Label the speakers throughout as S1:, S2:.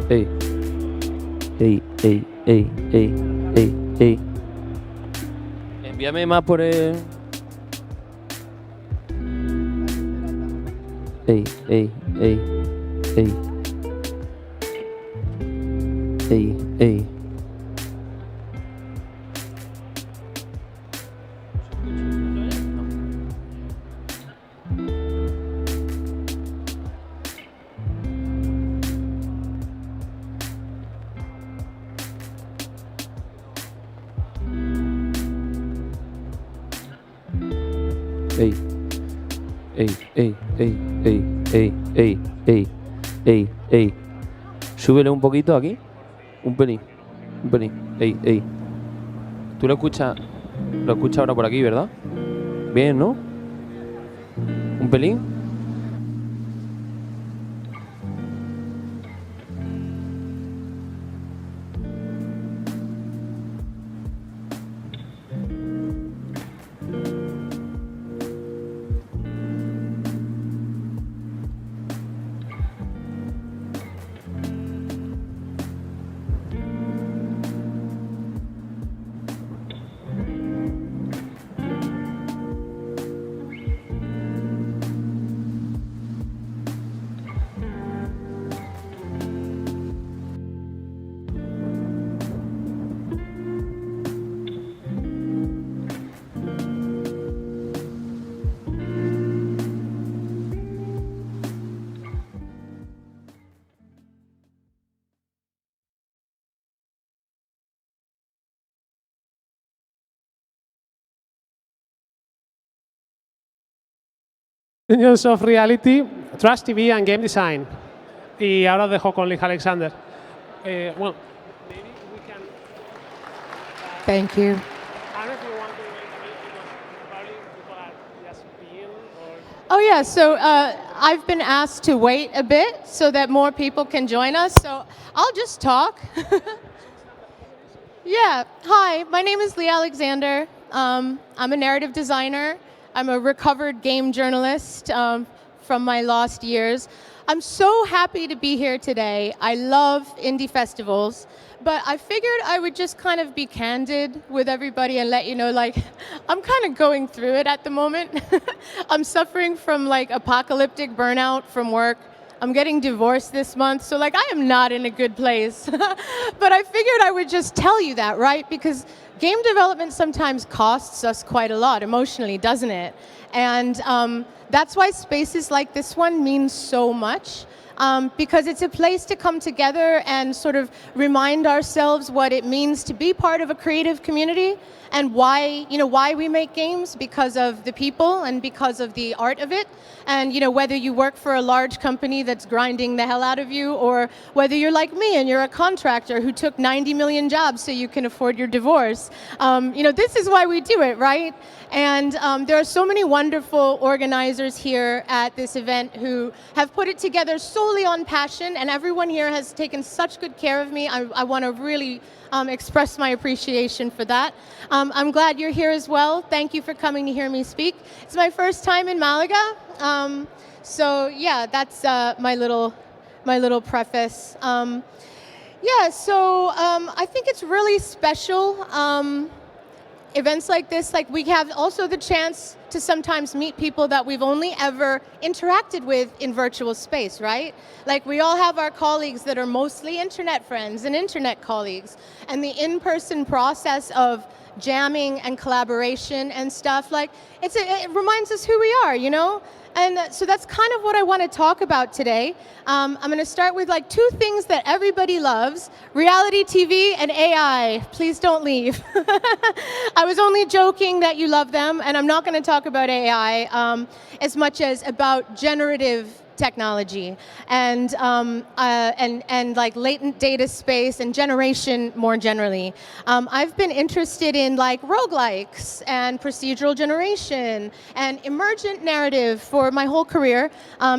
S1: Ey. Ey, ey, ey, ey, ey, ey. Envíame más por el... Ey, ey, ey, ey. Ey, ey. Ey, ey, ey, ey, ey, ey, ey, ey, ey, ey. Súbele un poquito aquí. Un pelín. Un pelín. Ey, ey. Tú lo escuchas ahora por aquí, ¿verdad? Bien, ¿no? Un pelín.
S2: Opinions of Reality, Trust TV and Game Design. Y ahora os dejo con Leigh Alexander. Well, maybe we can...
S3: Thank you.
S2: I don't know if you want to wait a minute because probably people are just being or...
S3: Oh yeah, so I've been asked to wait a bit so that more people can join us, so I'll just talk. Yeah, hi, my name is Leigh Alexander. I'm a narrative designer. I'm a recovered game journalist from my lost years. I'm so happy to be here today. I love indie festivals, but I figured I would just kind of be candid with everybody and let you know, like, I'm kind of going through it at the moment. I'm suffering from like apocalyptic burnout from work. I'm getting divorced this month, so like I am not in a good place. But I figured I would just tell you that, right? Because game development sometimes costs us quite a lot emotionally, doesn't it? And that's why spaces like this one mean so much. Because it's a place to come together and sort of remind ourselves what it means to be part of a creative community and why we make games, because of the people and because of the art of it. And whether you work for a large company that's grinding the hell out of you, or whether you're like me and you're a contractor who took 90 million jobs so you can afford your divorce. This is why we do it, right? And there are so many wonderful organizers here at this event who have put it together solely on passion, and everyone here has taken such good care of me. I want to really express my appreciation for that. I'm glad you're here as well. Thank you for coming to hear me speak. It's my first time in Malaga, so yeah, that's my little preface. I think it's really special. Events like this, like we have also the chance to sometimes meet people that we've only ever interacted with in virtual space, right? Like we all have our colleagues that are mostly internet friends and internet colleagues, and the in-person process of jamming and collaboration and stuff, like it reminds us who we are, And so that's kind of what I want to talk about today. I'm going to start with like two things that everybody loves: reality TV and AI. Please don't leave. I was only joking that you love them, and I'm not going to talk about AI as much as about generative technology and like latent data space and generation more generally. I've been interested in like roguelikes and procedural generation and emergent narrative for my whole career,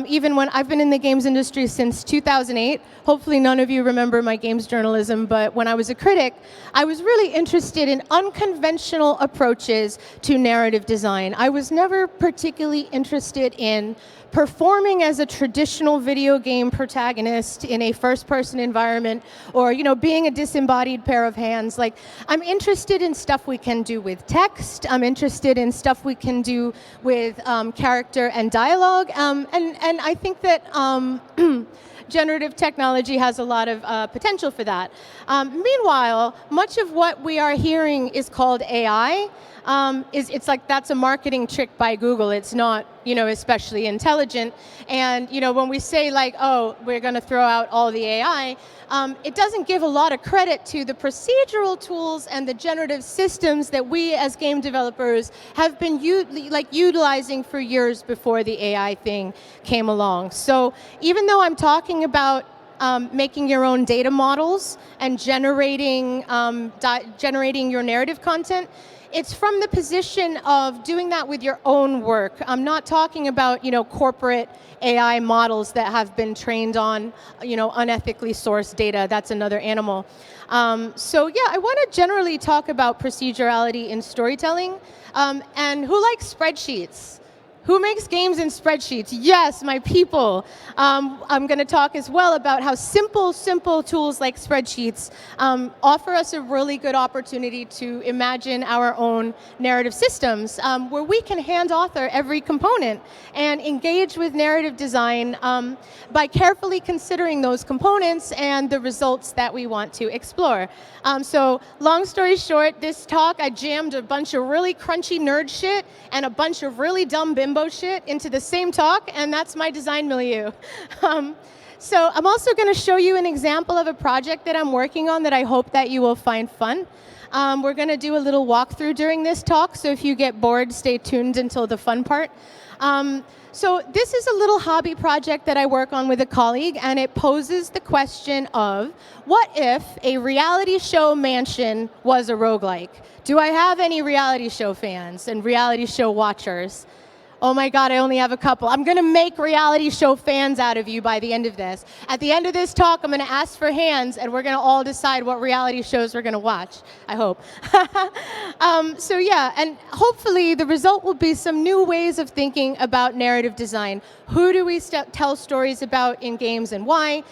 S3: even when I've been in the games industry since 2008. Hopefully none of you remember my games journalism, but when I was a critic, I was really interested in unconventional approaches to narrative design. I was never particularly interested in performing as a traditional video game protagonist in a first-person environment, or being a disembodied pair of hands. Like, I'm interested in stuff we can do with text. I'm interested in stuff we can do with character and dialogue. And I think that generative technology has a lot of potential for that. Meanwhile, much of what we are hearing is called AI. It's like that's a marketing trick by Google. It's not, especially intelligent. And, when we say like, oh, we're going to throw out all the AI, it doesn't give a lot of credit to the procedural tools and the generative systems that we as game developers have been utilizing for years before the AI thing came along. So even though I'm talking about making your own data models and generating your narrative content, it's from the position of doing that with your own work. I'm not talking about, corporate AI models that have been trained on, unethically sourced data. That's another animal. So yeah, I want to generally talk about procedurality in storytelling. And who likes spreadsheets? Who makes games in spreadsheets? Yes, my people. I'm going to talk as well about how simple tools like spreadsheets offer us a really good opportunity to imagine our own narrative systems where we can hand author every component and engage with narrative design by carefully considering those components and the results that we want to explore. So long story short, this talk, I jammed a bunch of really crunchy nerd shit and a bunch of really dumb bimbo shit into the same talk, and that's my design milieu. So I'm also going to show you an example of a project that I'm working on that I hope that you will find fun. We're going to do a little walkthrough during this talk, so if you get bored, stay tuned until the fun part. So this is a little hobby project that I work on with a colleague, and it poses the question of, what if a reality show mansion was a roguelike? Do I have any reality show fans and reality show watchers? Oh my God, I only have a couple. I'm going to make reality show fans out of you by the end of this. At the end of this talk, I'm going to ask for hands, and we're going to all decide what reality shows we're going to watch, I hope. So yeah, and hopefully the result will be some new ways of thinking about narrative design. Who do we tell stories about in games and why?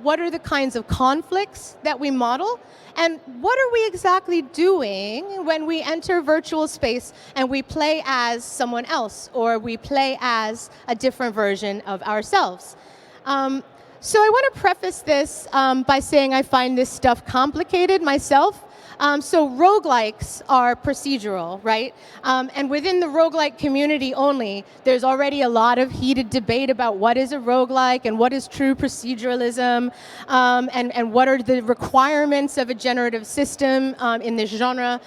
S3: What are the kinds of conflicts that we model? And what are we exactly doing when we enter virtual space and we play as someone else, or we play as a different version of ourselves? So I want to preface this by saying I find this stuff complicated myself. So roguelikes are procedural, right? And within the roguelike community only, there's already a lot of heated debate about what is a roguelike and what is true proceduralism, and what are the requirements of a generative system in this genre.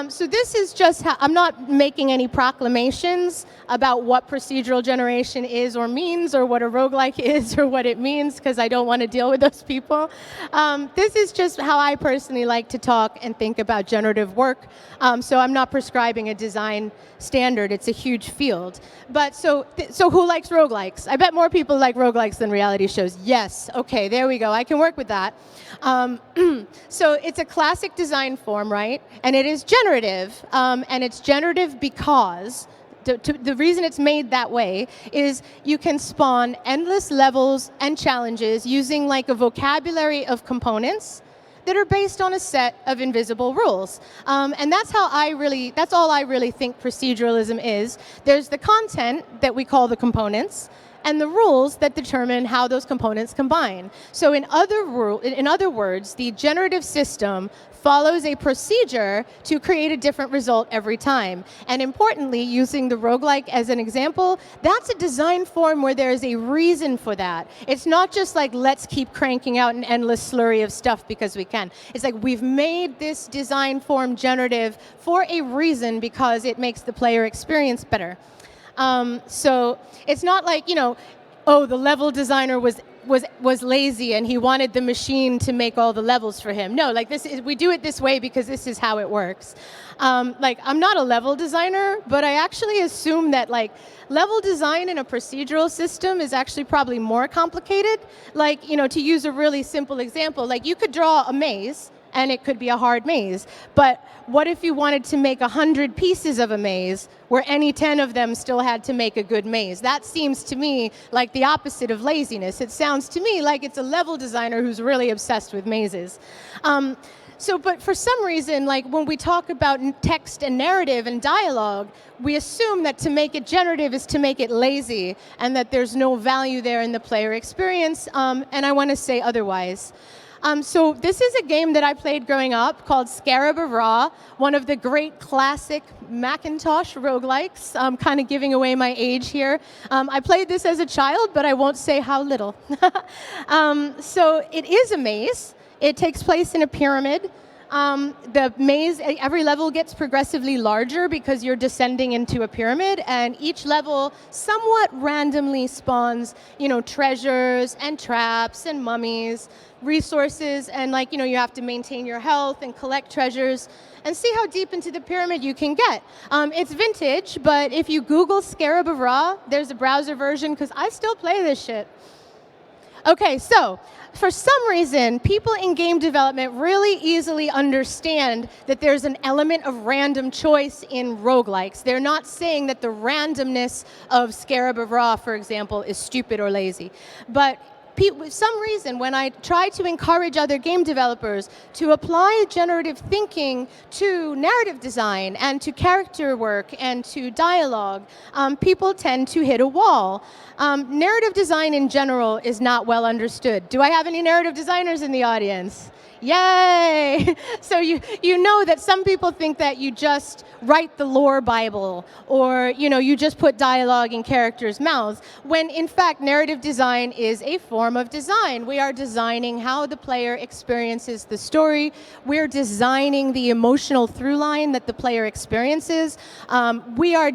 S3: So this is just how, I'm not making any proclamations about what procedural generation is or means, or what a roguelike is or what it means, because I don't want to deal with those people. This is just how I personally like to talk and think about generative work. So I'm not prescribing a design standard. It's a huge field. But so who likes roguelikes? I bet more people like roguelikes than reality shows. Yes. Okay, there we go. I can work with that. So it's a classic design form, right? And it is generative. And it's generative because the reason it's made that way is you can spawn endless levels and challenges using like a vocabulary of components that are based on a set of invisible rules. And that's all I really think proceduralism is. There's the content that we call the components, and the rules that determine how those components combine. So in other words, the generative system follows a procedure to create a different result every time. And importantly, using the roguelike as an example, that's a design form where there is a reason for that. It's not just like, let's keep cranking out an endless slurry of stuff because we can. It's like, we've made this design form generative for a reason, because it makes the player experience better. So it's not like, oh, the level designer was lazy and he wanted the machine to make all the levels for him. No, like we do it this way because this is how it works. Like, I'm not a level designer, but I actually assume that like level design in a procedural system is actually probably more complicated. Like, to use a really simple example, like you could draw a maze and it could be a hard maze. But what if you wanted to make 100 pieces of a maze where any 10 of them still had to make a good maze? That seems to me like the opposite of laziness. It sounds to me like it's a level designer who's really obsessed with mazes. But for some reason, like when we talk about text and narrative and dialogue, we assume that to make it generative is to make it lazy and that there's no value there in the player experience, and I want to say otherwise. So this is a game that I played growing up called Scarab of Ra, one of the great classic Macintosh roguelikes. I'm kind of giving away my age here. I played this as a child, but I won't say how little. So it is a maze. It takes place in a pyramid. The maze, every level gets progressively larger because you're descending into a pyramid, and each level somewhat randomly spawns, treasures and traps and mummies, resources, and you have to maintain your health and collect treasures and see how deep into the pyramid you can get. It's vintage, but if you Google Scarab of Ra, there's a browser version because I still play this shit. Okay, so for some reason, people in game development really easily understand that there's an element of random choice in roguelikes. They're not saying that the randomness of Scarab of Ra, for example, is stupid or lazy. But for some reason, when I try to encourage other game developers to apply generative thinking to narrative design and to character work and to dialogue, people tend to hit a wall. Narrative design in general is not well understood. Do I have any narrative designers in the audience? Yay! So you know that some people think that you just write the lore Bible, or you just put dialogue in characters' mouths, when in fact narrative design is a form of design. We are designing how the player experiences the story. We're designing the emotional through line that the player experiences. We're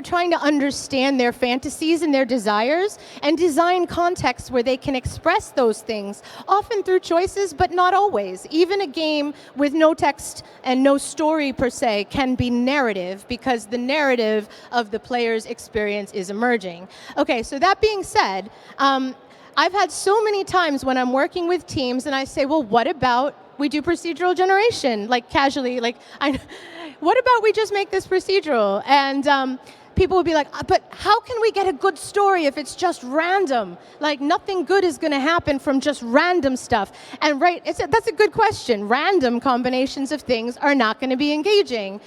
S3: trying to understand their fantasies and their desires and design contexts where they can express those things, often through choices, but not always. Even a game with no text and no story per se can be narrative because the narrative of the player's experience is emerging. Okay, so that being said, I've had so many times when I'm working with teams and I say, well, what about we do procedural generation, like casually, what about we just make this procedural? And people would be like, but how can we get a good story if it's just random? Like, nothing good is going to happen from just random stuff. And that's a good question. Random combinations of things are not going to be engaging.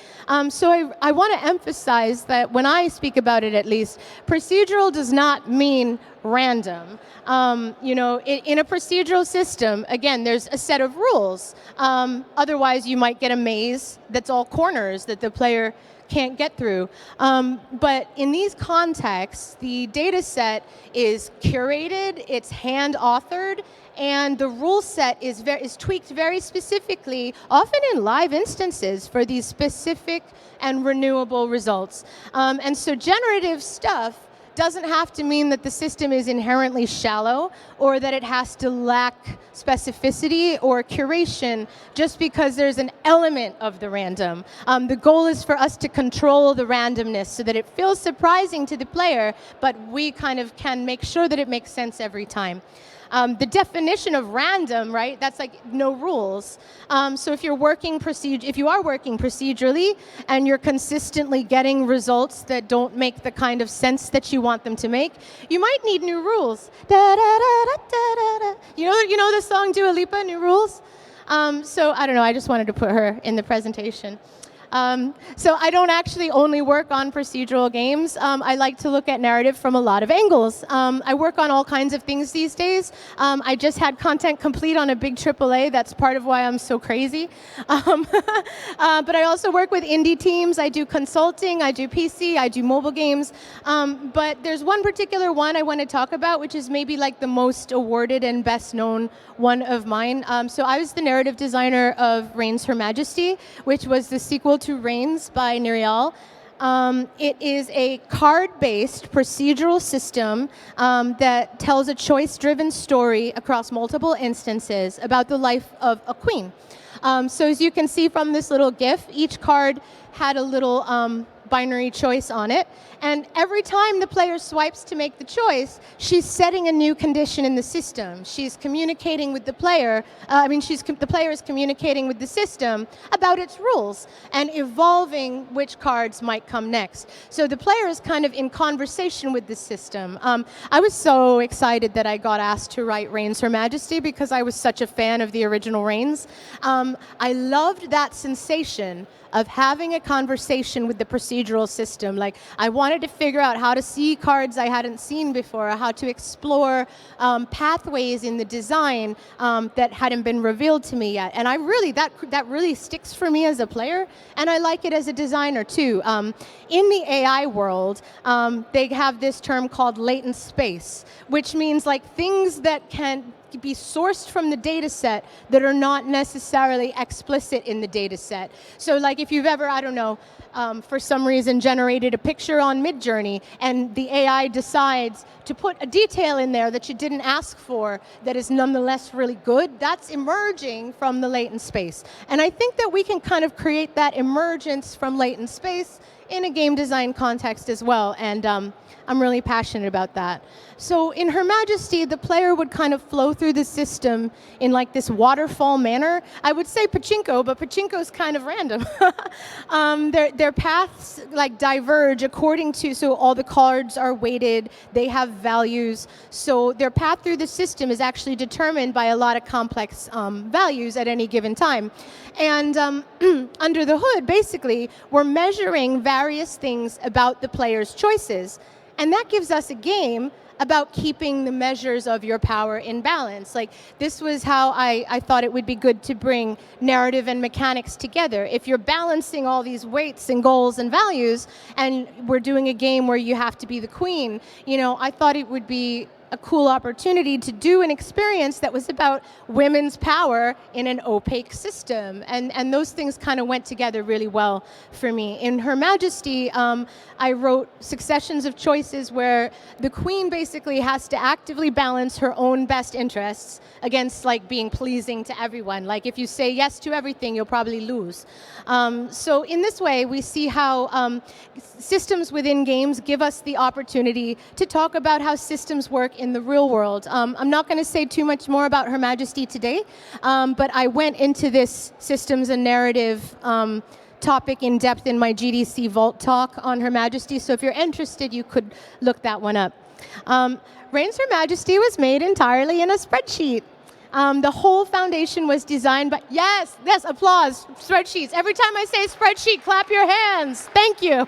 S3: So I want to emphasize that when I speak about it, at least, procedural does not mean random. In a procedural system, again, there's a set of rules. Otherwise, you might get a maze that's all corners that the player can't get through. But in these contexts, the data set is curated, it's hand-authored, and the rule set is tweaked very specifically, often in live instances, for these specific and renewable results. And so generative stuff doesn't have to mean that the system is inherently shallow or that it has to lack specificity or curation just because there's an element of the random. The goal is for us to control the randomness so that it feels surprising to the player, but we kind of can make sure that it makes sense every time. The definition of random, right? That's like no rules. So if you are working procedurally and you're consistently getting results that don't make the kind of sense that you want them to make, you might need new rules. Da, da, da, da, da, da. You know the song Dua Lipa, New Rules? So I don't know. I just wanted to put her in the presentation. So I don't actually only work on procedural games. I like to look at narrative from a lot of angles. I work on all kinds of things these days. I just had content complete on a big AAA. That's part of why I'm so crazy. But I also work with indie teams. I do consulting. I do PC. I do mobile games. But there's one particular one I want to talk about, which is maybe like the most awarded and best known one of mine. So I was the narrative designer of Reigns Her Majesty, which was the sequel to Reigns by Nirial. It is a card-based procedural system that tells a choice-driven story across multiple instances about the life of a queen. So as you can see from this little GIF, each card had a little binary choice on it. And every time the player swipes to make the choice, she's setting a new condition in the system. She's communicating with the player. The player is communicating with the system about its rules and evolving which cards might come next. So the player is kind of in conversation with the system. I was so excited that I got asked to write Reigns Her Majesty because I was such a fan of the original Reigns. I loved that sensation of having a conversation with the procedural system. Like, I wanted to figure out how to see cards I hadn't seen before, how to explore pathways in the design that hadn't been revealed to me yet. And that really sticks for me as a player, and I like it as a designer too. In the AI world, they have this term called latent space, which means like things that can be sourced from the data set that are not necessarily explicit in the data set. So like if you've ever, I don't know, for some reason generated a picture on Midjourney and the AI decides to put a detail in there that you didn't ask for that is nonetheless really good, that's emerging from the latent space. And I think that we can kind of create that emergence from latent space in a game design context as well, and I'm really passionate about that. So in Her Majesty, the player would kind of flow through the system in like this waterfall manner. I would say pachinko, but pachinko's kind of random. Their paths like diverge according to, so all the cards are weighted, they have values. So their path through the system is actually determined by a lot of complex values at any given time. And under the hood, basically, we're measuring various things about the player's choices. And that gives us a game about keeping the measures of your power in balance. Like, this was how I thought it would be good to bring narrative and mechanics together. If you're balancing all these weights and goals and values, and we're doing a game where you have to be the queen, you know, I thought it would be a cool opportunity to do an experience that was about women's power in an opaque system. And those things kind of went together really well for me. In Her Majesty, I wrote successions of choices where the queen basically has to actively balance her own best interests against like being pleasing to everyone. Like if you say yes to everything, you'll probably lose. So in this way, we see how systems within games give us the opportunity to talk about how systems work in the real world. I'm not going to say too much more about Her Majesty today, but I went into this systems and narrative topic in depth in my GDC Vault talk on Her Majesty, so if you're interested, you could look that one up. Reigns Her Majesty was made entirely in a spreadsheet. The whole foundation was designed by, yes, applause, spreadsheets. Every time I say spreadsheet, clap your hands. Thank you.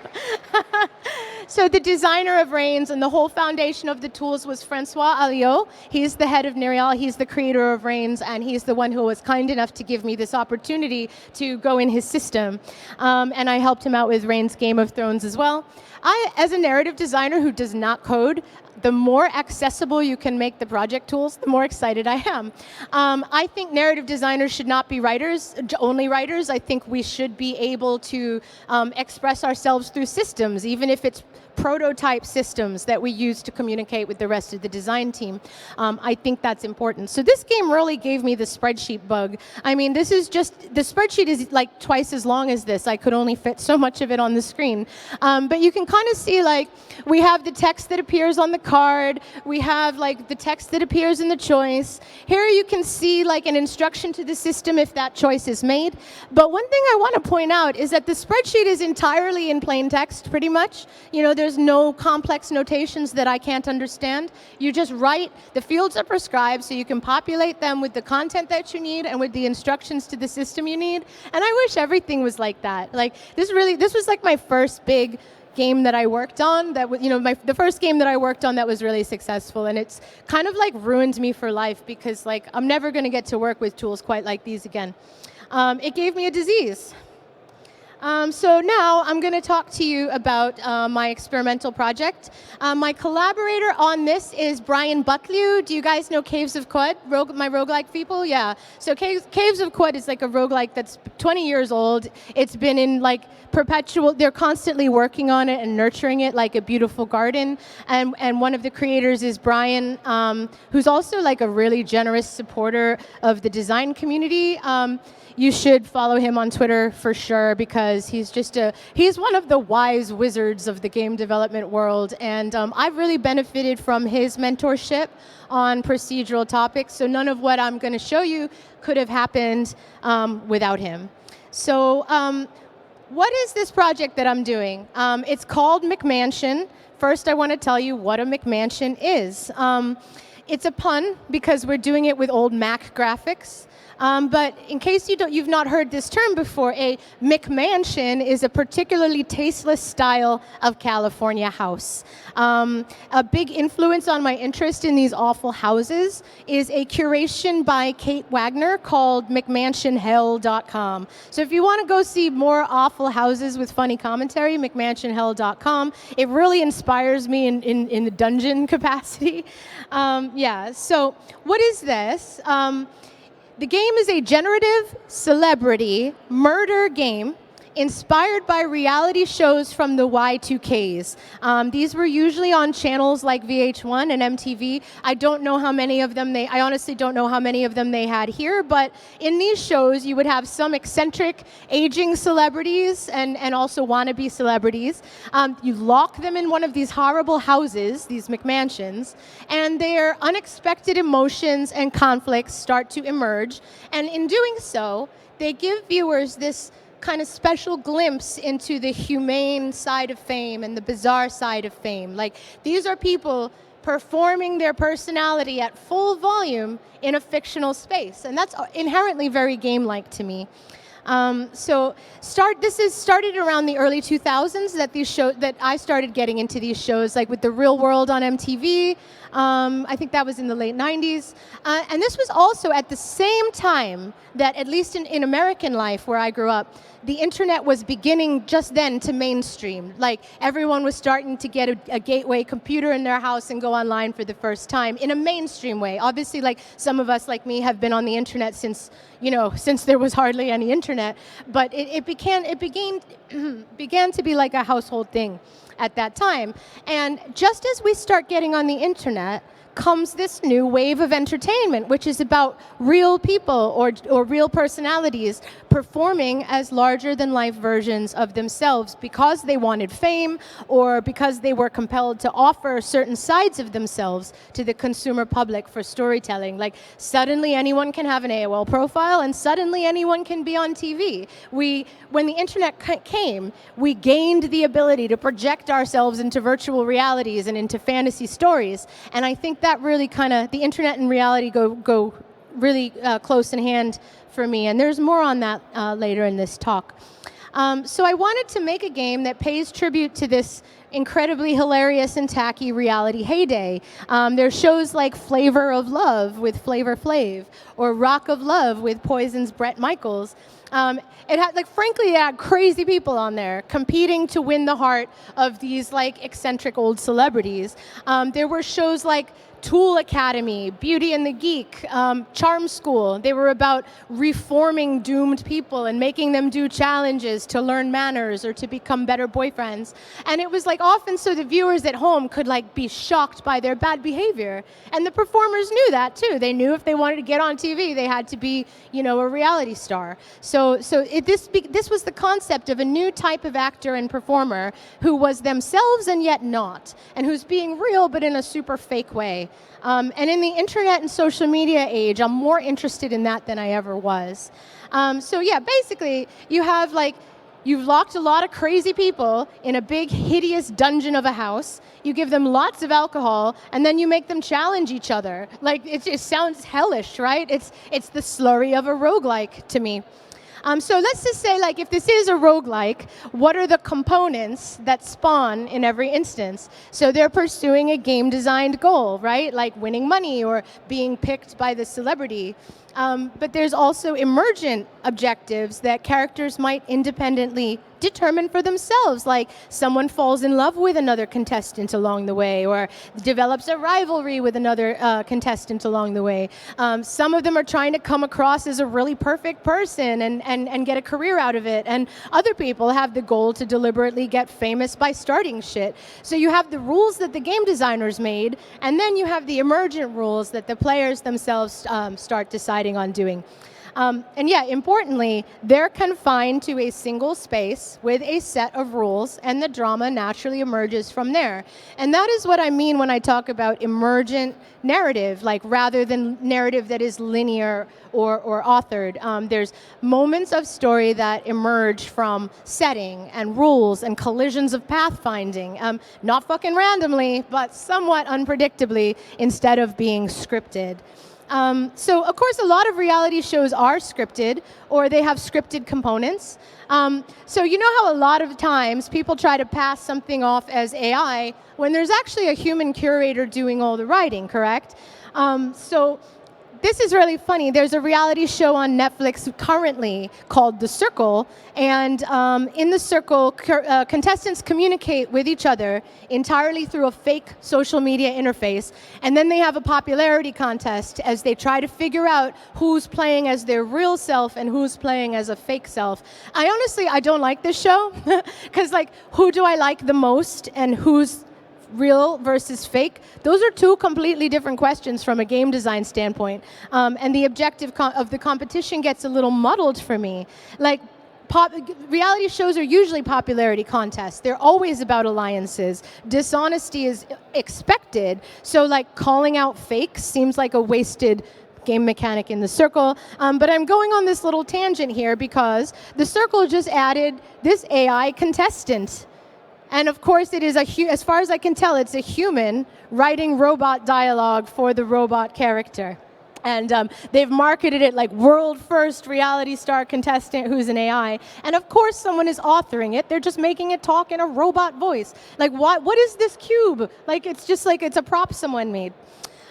S3: So the designer of Reigns and the whole foundation of the tools was Francois Alliot. He's the head of Nereal, he's the creator of Reigns, and he's the one who was kind enough to give me this opportunity to go in his system. And I helped him out with Reigns Game of Thrones as well. As a narrative designer who does not code, the more accessible you can make the project tools, the more excited I am. I think narrative designers should not be writers, only writers. I think we should be able to express ourselves through systems, even if it's prototype systems that we use to communicate with the rest of the design team. I think that's important. So this game really gave me the spreadsheet bug. I mean, this is just, the spreadsheet is like twice as long as this. I could only fit so much of it on the screen. But you can kind of see, like, we have the text that appears on the card. We have like the text that appears in the choice. Here you can see like an instruction to the system if that choice is made. But one thing I want to point out is that the spreadsheet is entirely in plain text, pretty much. You know, there's no complex notations that I can't understand. You just write, the fields are prescribed, so you can populate them with the content that you need and with the instructions to the system you need. And I wish everything was like that. Like, this was like my first big game that I worked on, that was, you know, the first game that I worked on that was really successful, and it's kind of like ruined me for life because like I'm never going to get to work with tools quite like these again. It gave me a disease. So now I'm going to talk to you about my experimental project. My collaborator on this is Brian Butlew. Do you guys know Caves of Quad, my roguelike people? Yeah. So Caves of Quad is like a roguelike that's 20 years old. It's been in like perpetual, they're constantly working on it and nurturing it like a beautiful garden. And one of the creators is Brian, who's also like a really generous supporter of the design community. You should follow him on Twitter for sure, because because he's one of the wise wizards of the game development world, and I've really benefited from his mentorship on procedural topics, so none of what I'm going to show you could have happened without him. So what is this project that I'm doing? It's called McMansion. First, I want to tell you what a McMansion is. It's a pun because we're doing it with old Mac graphics. But in case you've not heard this term before, a McMansion is a particularly tasteless style of California house. A big influence on my interest in these awful houses is a curation by Kate Wagner called McMansionHell.com. So if you want to go see more awful houses with funny commentary, McMansionHell.com. It really inspires me in the dungeon capacity. Yeah, so what is this? The game is a generative celebrity murder game inspired by reality shows from the Y2Ks. These were usually on channels like VH1 and MTV. I don't know how many of them I honestly don't know how many of them they had here, but in these shows you would have some eccentric aging celebrities and also wannabe celebrities. You lock them in one of these horrible houses, these McMansions, and their unexpected emotions and conflicts start to emerge. And in doing so, they give viewers this kind of special glimpse into the humane side of fame and the bizarre side of fame. Like, these are people performing their personality at full volume in a fictional space, and that's inherently very game-like to me. This is started around the early 2000s that I started getting into these shows, like with The Real World on MTV. I think that was in the late 90s. And this was also at the same time that, at least in American life where I grew up, the internet was beginning just then to mainstream. Like, everyone was starting to get a gateway computer in their house and go online for the first time in a mainstream way. Obviously, like, some of us, like me, have been on the internet since there was hardly any internet. But it began to be like a household thing at that time. And just as we start getting on the internet, comes this new wave of entertainment, which is about real people or real personalities performing as larger-than-life versions of themselves because they wanted fame or because they were compelled to offer certain sides of themselves to the consumer public for storytelling. Like, suddenly anyone can have an AOL profile, and suddenly anyone can be on TV. When the internet came, we gained the ability to project ourselves into virtual realities and into fantasy stories, and I think that really the internet and reality go really close in hand for me, and there's more on that later in this talk. So I wanted to make a game that pays tribute to this incredibly hilarious and tacky reality heyday. There's shows like Flavor of Love with Flavor Flav, or Rock of Love with Poison's Bret Michaels. Frankly, it had crazy people on there competing to win the heart of these eccentric old celebrities. There were shows like Tool Academy, Beauty and the Geek, Charm School. They were about reforming doomed people and making them do challenges to learn manners or to become better boyfriends. And it was often so the viewers at home could be shocked by their bad behavior. And the performers knew that too. They knew if they wanted to get on TV, they had to be, a reality star. So this was the concept of a new type of actor and performer who was themselves and yet not, and who's being real but in a super fake way. And in the internet and social media age, I'm more interested in that than I ever was. So yeah, basically, you've locked a lot of crazy people in a big, hideous dungeon of a house. You give them lots of alcohol, and then you make them challenge each other. It sounds hellish, right? It's the slurry of a roguelike to me. So let's just say, if this is a roguelike, what are the components that spawn in every instance? So they're pursuing a game-designed goal, right? Like winning money or being picked by the celebrity. But there's also emergent objectives that characters might independently determine for themselves, like someone falls in love with another contestant along the way, or develops a rivalry with another contestant along the way. Some of them are trying to come across as a really perfect person and get a career out of it, and other people have the goal to deliberately get famous by starting shit. So you have the rules that the game designers made, and then you have the emergent rules that the players themselves start deciding on doing. And yeah, importantly, they're confined to a single space with a set of rules, and the drama naturally emerges from there. And that is what I mean when I talk about emergent narrative, like rather than narrative that is linear or authored. There's moments of story that emerge from setting and rules and collisions of pathfinding, not fucking randomly, but somewhat unpredictably, instead of being scripted. So, of course, a lot of reality shows are scripted, or they have scripted components. So you know how a lot of times people try to pass something off as AI when there's actually a human curator doing all the writing, correct? So this is really funny. There's a reality show on Netflix currently called The Circle, and in The Circle, contestants communicate with each other entirely through a fake social media interface, and then they have a popularity contest as they try to figure out who's playing as their real self and who's playing as a fake self. I don't like this show, because like, who do I like the most and who's real versus fake? Those are two completely different questions from a game design standpoint. And the objective of the competition gets a little muddled for me. Like, reality shows are usually popularity contests. They're always about alliances. Dishonesty is expected. So like calling out fakes seems like a wasted game mechanic in The Circle. But I'm going on this little tangent here because The Circle just added this AI contestant. And of course, it is as far as I can tell, it's a human writing robot dialogue for the robot character. And they've marketed it like world first reality star contestant who's an AI. And of course, someone is authoring it. They're just making it talk in a robot voice. Like, what is this cube? Like, it's just like it's a prop someone made.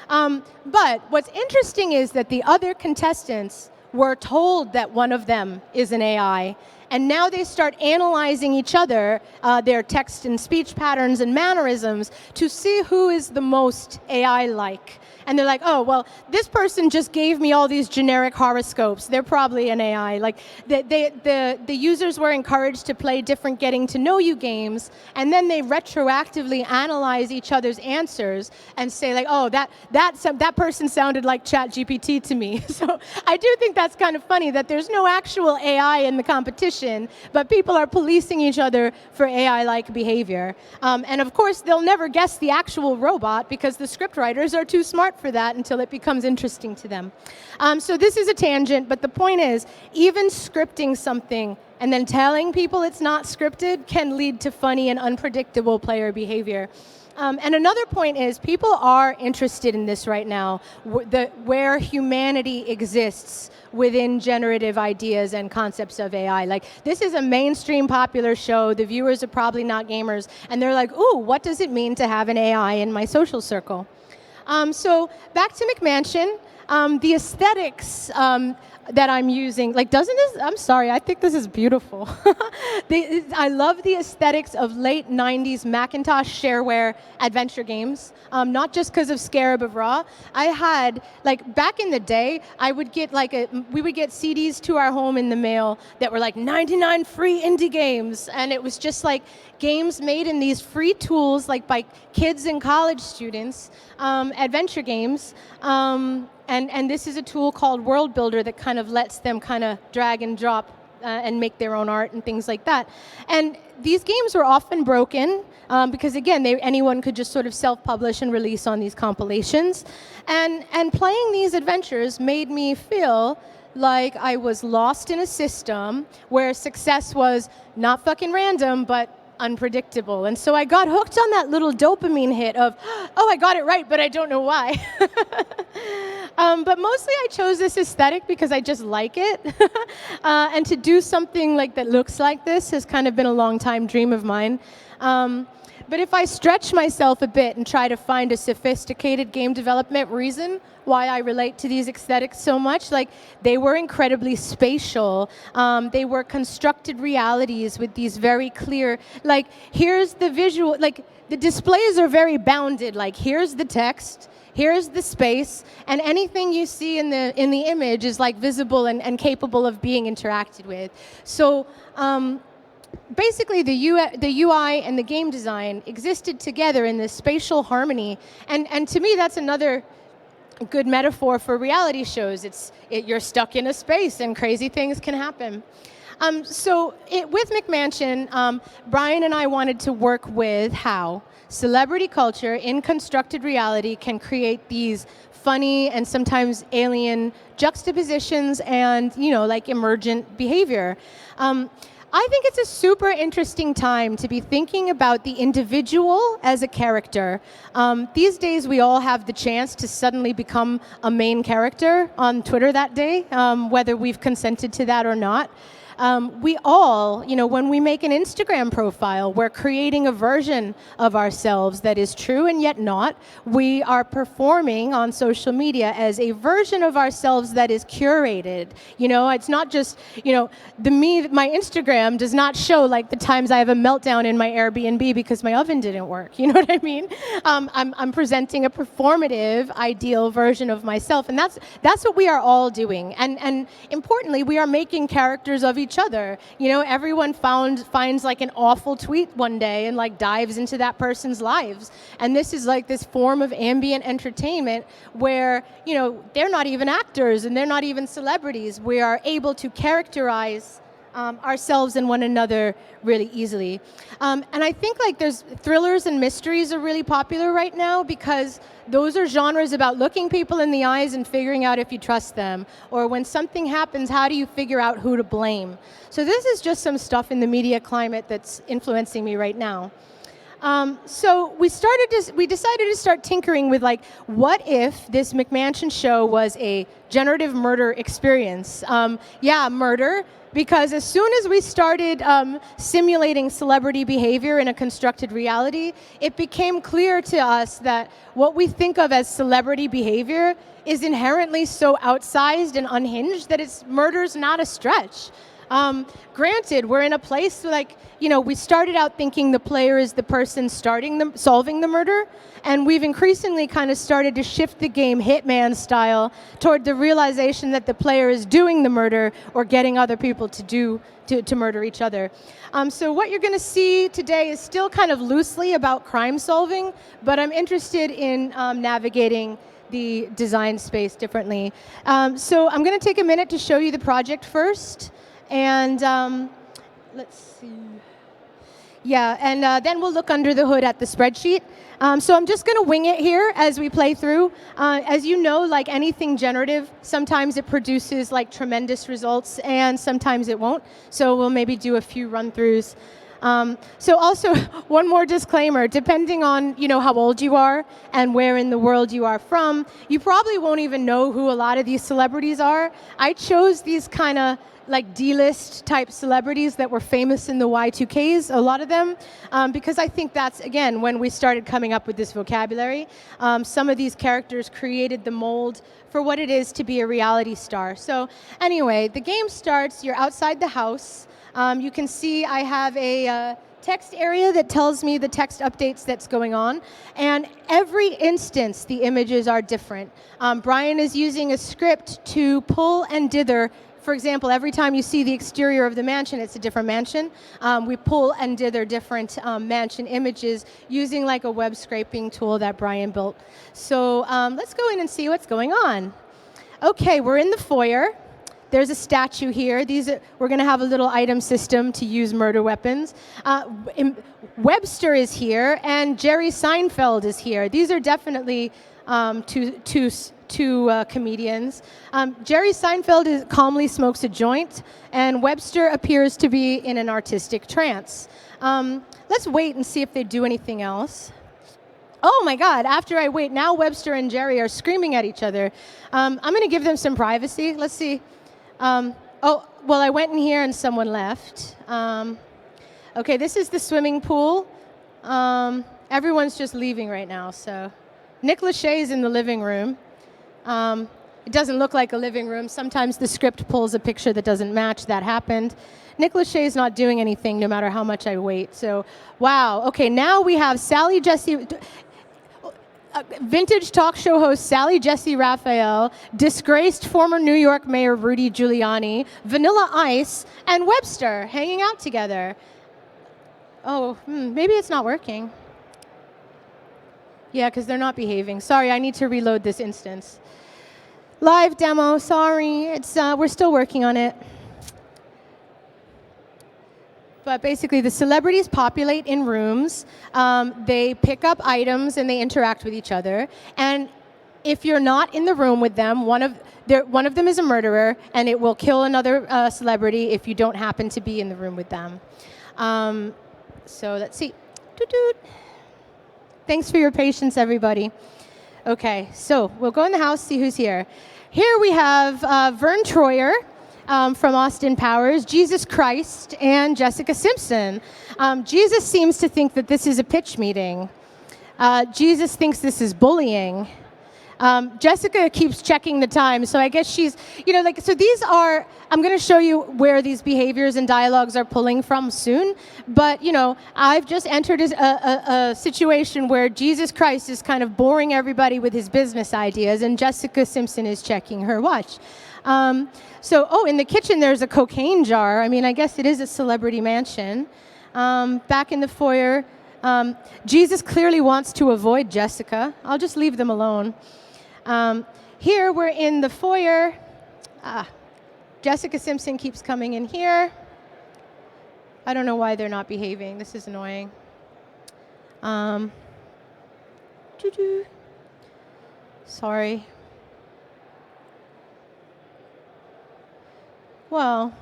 S3: But what's interesting is that the other contestants were told that one of them is an AI. And now they start analyzing each other, their text and speech patterns and mannerisms, to see who is the most AI-like. And they're like, oh, well, this person just gave me all these generic horoscopes. They're probably an AI. Like, the users were encouraged to play different getting to know you games, and then they retroactively analyze each other's answers and say, like, oh, that person sounded like ChatGPT to me. So I do think that's kind of funny that there's no actual AI in the competition, but people are policing each other for AI-like behavior. And of course, they'll never guess the actual robot because the scriptwriters are too smart for that until it becomes interesting to them. So this is a tangent, but the point is, even scripting something and then telling people it's not scripted can lead to funny and unpredictable player behavior. And another point is, people are interested in this right now, where humanity exists within generative ideas and concepts of AI. Like, this is a mainstream popular show. The viewers are probably not gamers, and they're like, ooh, what does it mean to have an AI in my social circle? So back to McMansion, the aesthetics that I'm using, like, doesn't this, I'm sorry, I think this is beautiful. I love the aesthetics of late 90s Macintosh shareware adventure games, not just because of Scarab of Ra. I had, like, back in the day, I would get we would get CDs to our home in the mail that were like 99 free indie games, and it was just like games made in these free tools, like by kids and college students, adventure games. And this is a tool called World Builder that kind of lets them kind of drag and drop and make their own art and things like that. And these games were often broken because, again, anyone could just sort of self-publish and release on these compilations. And playing these adventures made me feel like I was lost in a system where success was not fucking random, but unpredictable. And so I got hooked on that little dopamine hit of, oh, I got it right, but I don't know why. But mostly I chose this aesthetic because I just like it. And to do something like that looks like this has kind of been a long time dream of mine. But if I stretch myself a bit and try to find a sophisticated game development reason why I relate to these aesthetics so much, like, they were incredibly spatial. They were constructed realities with these very clear, like, here's the visual, like, the displays are very bounded, like, here's the text, here's the space, and anything you see in the image is like visible and capable of being interacted with. So basically, the UI and the game design existed together in this spatial harmony, and to me, that's another good metaphor for reality shows. You're stuck in a space and crazy things can happen. With McMansion, Brian and I wanted to work with how celebrity culture in constructed reality can create these funny and sometimes alien juxtapositions and, like emergent behavior. I think it's a super interesting time to be thinking about the individual as a character. These days, we all have the chance to suddenly become a main character on Twitter that day, whether we've consented to that or not. We all, when we make an Instagram profile, we're creating a version of ourselves that is true and yet not. We are performing on social media as a version of ourselves that is curated. It's not just, my Instagram does not show like the times I have a meltdown in my Airbnb because my oven didn't work. You know what I mean? I'm presenting a performative, ideal version of myself, and that's what we are all doing. And importantly, we are making characters of each other. Everyone finds like an awful tweet one day and like dives into that person's lives. And this is like this form of ambient entertainment where, they're not even actors and they're not even celebrities. We are able to characterize ourselves and one another really easily. And I think like there's thrillers and mysteries are really popular right now because those are genres about looking people in the eyes and figuring out if you trust them. Or when something happens, how do you figure out who to blame? So this is just some stuff in the media climate that's influencing me right now. So we decided to start tinkering with like, what if this McMansion show was a generative murder experience? Murder. Because as soon as we started simulating celebrity behavior in a constructed reality, it became clear to us that what we think of as celebrity behavior is inherently so outsized and unhinged that murder's not a stretch. Granted, we're in a place like, we started out thinking the player is the person solving the murder, and we've increasingly kind of started to shift the game Hitman style toward the realization that the player is doing the murder or getting other people to murder each other. So what you're going to see today is still kind of loosely about crime solving, but I'm interested in navigating the design space differently. So I'm going to take a minute to show you the project first. And let's see. Then we'll look under the hood at the spreadsheet. So I'm just going to wing it here as we play through. As you know, like anything generative, sometimes it produces like tremendous results and sometimes it won't. So we'll maybe do a few run-throughs. So also, one more disclaimer, depending on how old you are and where in the world you are from, you probably won't even know who a lot of these celebrities are. I chose these kind of like D-list type celebrities that were famous in the Y2Ks, a lot of them, because I think that's, again, when we started coming up with this vocabulary. Some of these characters created the mold for what it is to be a reality star. So anyway, the game starts, you're outside the house. You can see I have a text area that tells me the text updates that's going on. And every instance, the images are different. Brian is using a script to pull and dither. For example, every time you see the exterior of the mansion, it's a different mansion. We pull and dither different mansion images using like a web scraping tool that Brian built. So let's go in and see what's going on. Okay, we're in the foyer. There's a statue here. We're going to have a little item system to use murder weapons. Webster is here, and Jerry Seinfeld is here. These are definitely two comedians. Jerry Seinfeld calmly smokes a joint, and Webster appears to be in an artistic trance. Let's wait and see if they do anything else. Oh my God, after I wait, now Webster and Jerry are screaming at each other. I'm going to give them some privacy. Let's see. I went in here and someone left. Okay, this is the swimming pool. Everyone's just leaving right now, so. Nick Lachey's in the living room. It doesn't look like a living room. Sometimes the script pulls a picture that doesn't match. That happened. Nick Lachey's not doing anything no matter how much I wait. So, wow. Okay, now we have Sally Jesse, vintage talk show host Sally Jesse Raphael, disgraced former New York Mayor Rudy Giuliani, Vanilla Ice, and Webster hanging out together. Oh, maybe it's not working. Yeah, because they're not behaving. Sorry, I need to reload this instance. Live demo, sorry. It's we're still working on it. But basically, the celebrities populate in rooms. They pick up items and they interact with each other. And if you're not in the room with them, one of them is a murderer, and it will kill another celebrity if you don't happen to be in the room with them. So let's see. Doot-doot. Thanks for your patience, everybody. Okay, so we'll go in the house, see who's here. Here we have Vern Troyer from Austin Powers, Jesus Christ, and Jessica Simpson. Jesus seems to think that this is a pitch meeting. Jesus thinks this is bullying. Jessica keeps checking the time, so I guess she's, so these are, I'm going to show you where these behaviors and dialogues are pulling from soon, but, I've just entered a situation where Jesus Christ is kind of boring everybody with his business ideas, and Jessica Simpson is checking her watch. In the kitchen there's a cocaine jar. I mean, I guess it is a celebrity mansion. Back in the foyer, Jesus clearly wants to avoid Jessica. I'll just leave them alone. Here we're in the foyer. Jessica Simpson keeps coming in here. I don't know why they're not behaving. This is annoying. Sorry. Well,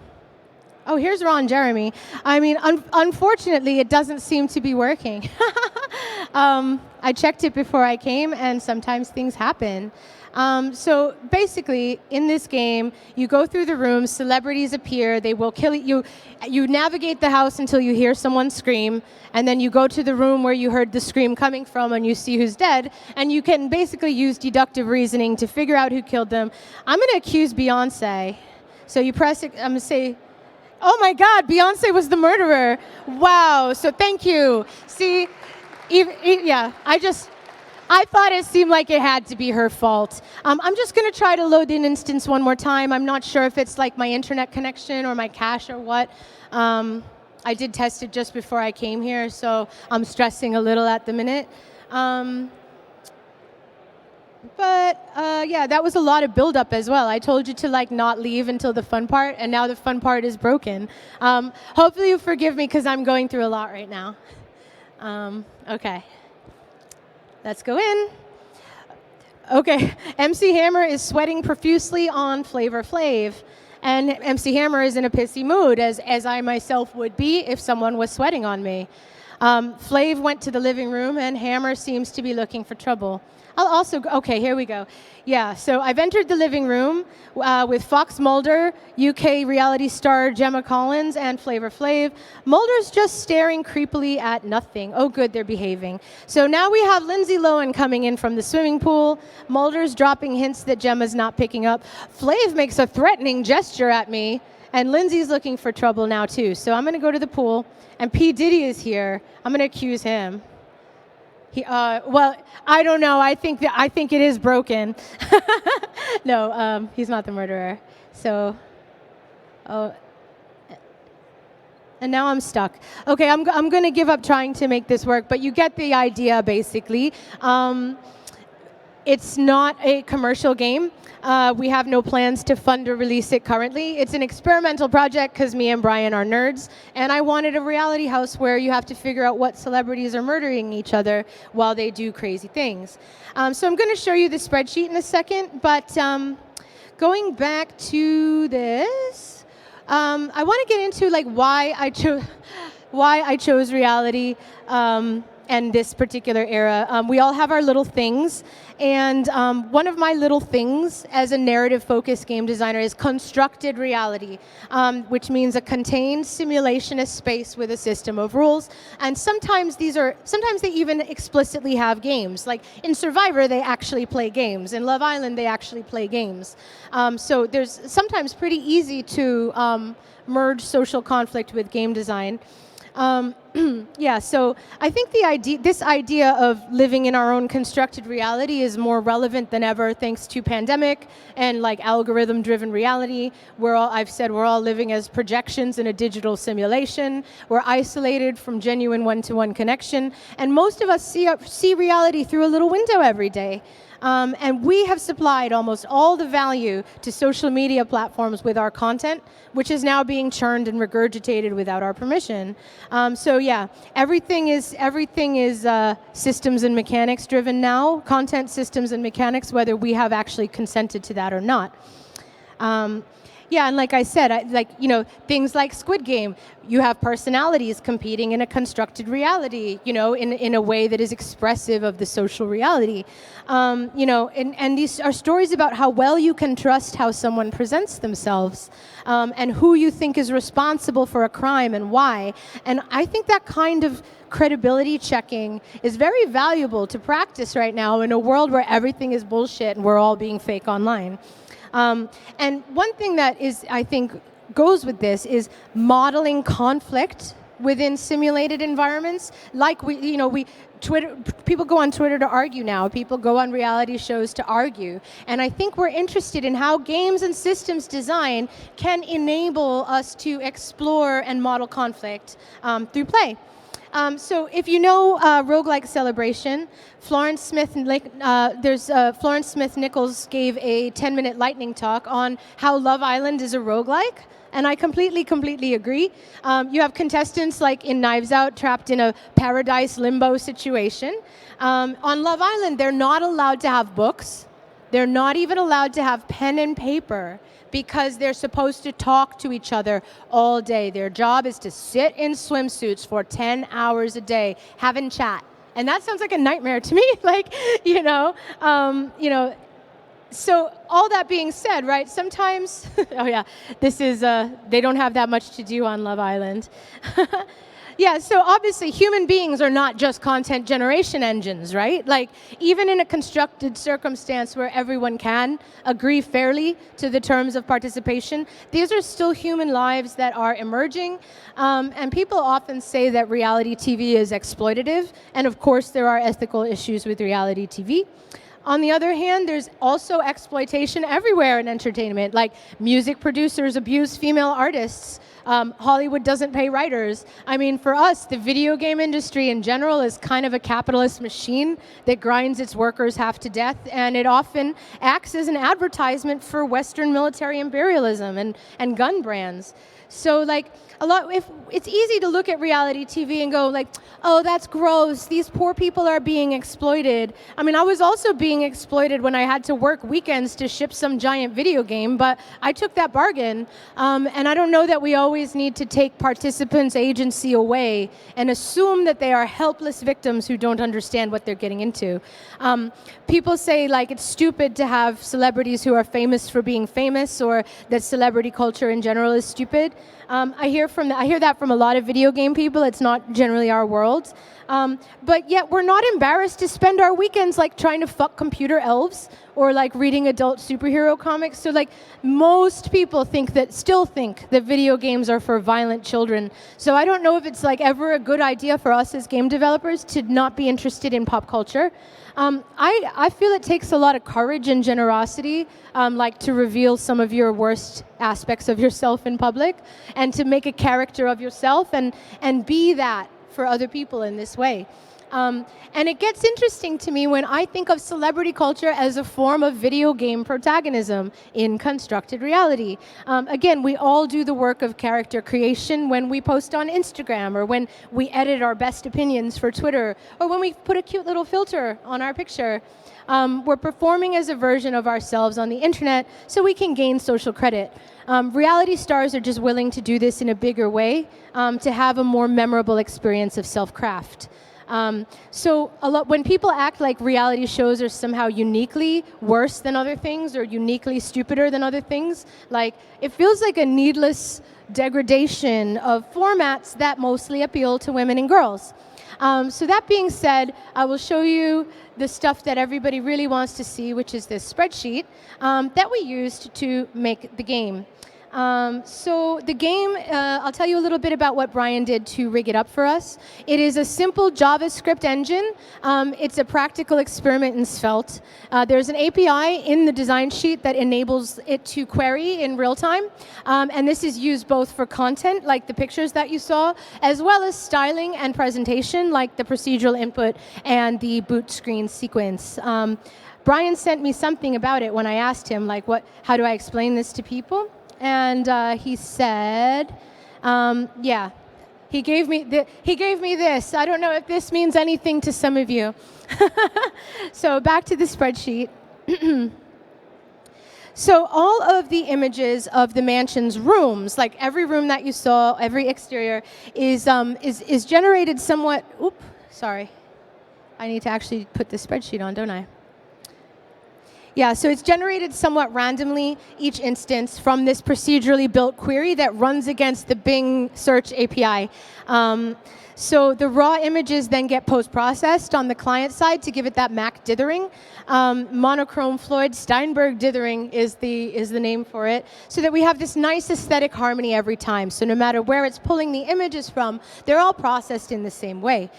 S3: here's Ron Jeremy. I mean, unfortunately, it doesn't seem to be working. I checked it before I came, and sometimes things happen. So basically, in this game, you go through the rooms, celebrities appear, they will kill you. You navigate the house until you hear someone scream, and then you go to the room where you heard the scream coming from, and you see who's dead, and you can basically use deductive reasoning to figure out who killed them. I'm going to accuse Beyonce. So you press it, I'm going to say, oh my God, Beyonce was the murderer. Wow, so thank you. See, I thought it seemed like it had to be her fault. I'm just going to try to load in instance one more time. I'm not sure if it's like my internet connection or my cache or what. I did test it just before I came here, so I'm stressing a little at the minute. That was a lot of build-up as well. I told you to not leave until the fun part, and now the fun part is broken. Hopefully you forgive me because I'm going through a lot right now. Okay. Let's go in. Okay, MC Hammer is sweating profusely on Flavor Flav. And MC Hammer is in a pissy mood, as I myself would be if someone was sweating on me. Flav went to the living room, and Hammer seems to be looking for trouble. Okay, here we go. Yeah, so I've entered the living room with Fox Mulder, UK reality star Gemma Collins, and Flavor Flav. Mulder's just staring creepily at nothing. Oh, good, they're behaving. So now we have Lindsay Lohan coming in from the swimming pool. Mulder's dropping hints that Gemma's not picking up. Flav makes a threatening gesture at me, and Lindsay's looking for trouble now, too. So I'm going to go to the pool, and P. Diddy is here. I'm going to accuse him. I don't know. I think it is broken. No, he's not the murderer. So, and now I'm stuck. Okay, I'm going to give up trying to make this work, but you get the idea, basically. It's not a commercial game. We have no plans to fund or release it currently. It's an experimental project because me and Brian are nerds, and I wanted a reality house where you have to figure out what celebrities are murdering each other while they do crazy things. So I'm going to show you the spreadsheet in a second, but going back to this, I want to get into why I chose reality. And this particular era. We all have our little things, and one of my little things as a narrative-focused game designer is constructed reality, which means a contained simulationist space with a system of rules. And sometimes they even explicitly have games. Like in Survivor, they actually play games. In Love Island, they actually play games. So there's sometimes pretty easy to merge social conflict with game design. Yeah, so I think this idea of living in our own constructed reality is more relevant than ever thanks to pandemic and like algorithm-driven reality. I've said we're all living as projections in a digital simulation. We're isolated from genuine one-to-one connection, and most of us see reality through a little window every day. And we have supplied almost all the value to social media platforms with our content, which is now being churned and regurgitated without our permission. So yeah, everything is systems and mechanics driven now, content systems and mechanics, whether we have actually consented to that or not. Yeah, and like I said, things like Squid Game, you have personalities competing in a constructed reality, in a way that is expressive of the social reality. And these are stories about how well you can trust how someone presents themselves, and who you think is responsible for a crime and why. And I think that kind of credibility checking is very valuable to practice right now in a world where everything is bullshit and we're all being fake online. And one thing that I think goes with this is modeling conflict within simulated environments. Like people go on Twitter to argue now. People go on reality shows to argue. And I think we're interested in how games and systems design can enable us to explore and model conflict through play. So if you know Roguelike Celebration, Florence Smith Nichols gave a 10-minute lightning talk on how Love Island is a roguelike, and I completely agree. You have contestants like in Knives Out trapped in a paradise limbo situation. On Love Island, they're not allowed to have books. They're not even allowed to have pen and paper, because they're supposed to talk to each other all day. Their job is to sit in swimsuits for 10 hours a day, having chat. And that sounds like a nightmare to me, So all that being said, right, sometimes, oh yeah, they don't have that much to do on Love Island. Yeah, so obviously human beings are not just content generation engines, right? Like, even in a constructed circumstance where everyone can agree fairly to the terms of participation, these are still human lives that are emerging. And people often say that reality TV is exploitative, and of course there are ethical issues with reality TV. On the other hand, there's also exploitation everywhere in entertainment, like music producers abuse female artists. Hollywood doesn't pay writers. I mean, for us, the video game industry in general is kind of a capitalist machine that grinds its workers half to death, and it often acts as an advertisement for Western military imperialism and gun brands. So if it's easy to look at reality TV and go oh, that's gross, these poor people are being exploited. I mean, I was also being exploited when I had to work weekends to ship some giant video game, but I took that bargain. And I don't know that we always need to take participants' agency away and assume that they are helpless victims who don't understand what they're getting into. People say it's stupid to have celebrities who are famous for being famous, or that celebrity culture in general is stupid. I hear that from a lot of video game people. It's not generally our world. But yet we're not embarrassed to spend our weekends trying to fuck computer elves or reading adult superhero comics. So most people still think that video games are for violent children. So I don't know if it's ever a good idea for us as game developers to not be interested in pop culture. I feel it takes a lot of courage and generosity, to reveal some of your worst aspects of yourself in public, and to make a character of yourself and be that for other people in this way. And it gets interesting to me when I think of celebrity culture as a form of video game protagonism in constructed reality. Again, we all do the work of character creation when we post on Instagram, or when we edit our best opinions for Twitter, or when we put a cute little filter on our picture. We're performing as a version of ourselves on the internet so we can gain social credit. Reality stars are just willing to do this in a bigger way, to have a more memorable experience of self-craft. So when people act like reality shows are somehow uniquely worse than other things, or uniquely stupider than other things, it feels like a needless degradation of formats that mostly appeal to women and girls. So that being said, I will show you the stuff that everybody really wants to see, which is this spreadsheet that we used to make the game. So the game, I'll tell you a little bit about what Brian did to rig it up for us. It is a simple JavaScript engine. It's a practical experiment in Svelte. There's an API in the design sheet that enables it to query in real time. And this is used both for content, like the pictures that you saw, as well as styling and presentation, like the procedural input and the boot screen sequence. Brian sent me something about it when I asked him, like, how do I explain this to people? And he said, yeah, he gave me this. I don't know if this means anything to some of you. So back to the spreadsheet. So all of the images of the mansion's rooms, like every room that you saw, every exterior, is generated somewhat. Oops, sorry. I need to actually put the spreadsheet on, don't I? Yeah, so it's generated somewhat randomly each instance from this procedurally built query that runs against the Bing search API. So the raw images then get post-processed on the client side to give it that MAC dithering. Monochrome Floyd Steinberg dithering is the name for it, so that we have this nice aesthetic harmony every time. So no matter where it's pulling the images from, they're all processed in the same way.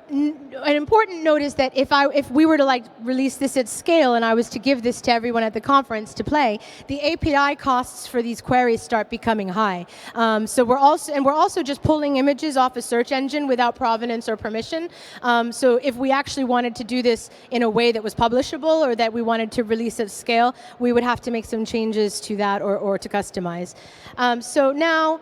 S3: An important note is that if we were to like release this at scale and I was to give this to everyone at the conference to play, the API costs for these queries start becoming high. So we're also just pulling images off a search engine without provenance or permission. So if we actually wanted to do this in a way that was publishable or that we wanted to release at scale, we would have to make some changes to that or to customize. So now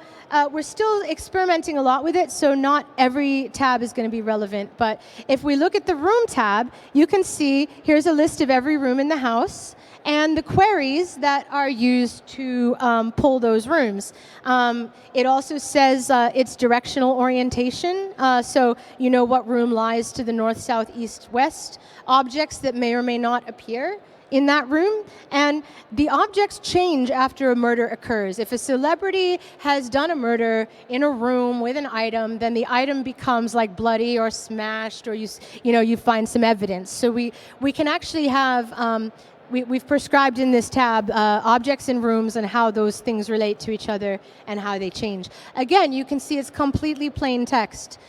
S3: we're still experimenting a lot with it, so not every tab is going to be relevant. But if we look at the room tab, you can see here's a list of every room in the house and the queries that are used to pull those rooms. It also says its directional orientation, so you know what room lies to the north, south, east, west, objects that may or may not appear in that room, and the objects change after a murder occurs. If a celebrity has done a murder in a room with an item, then the item becomes like bloody or smashed, or you find some evidence. So we can actually have we've prescribed in this tab objects in rooms and how those things relate to each other and how they change. Again, you can see it's completely plain text.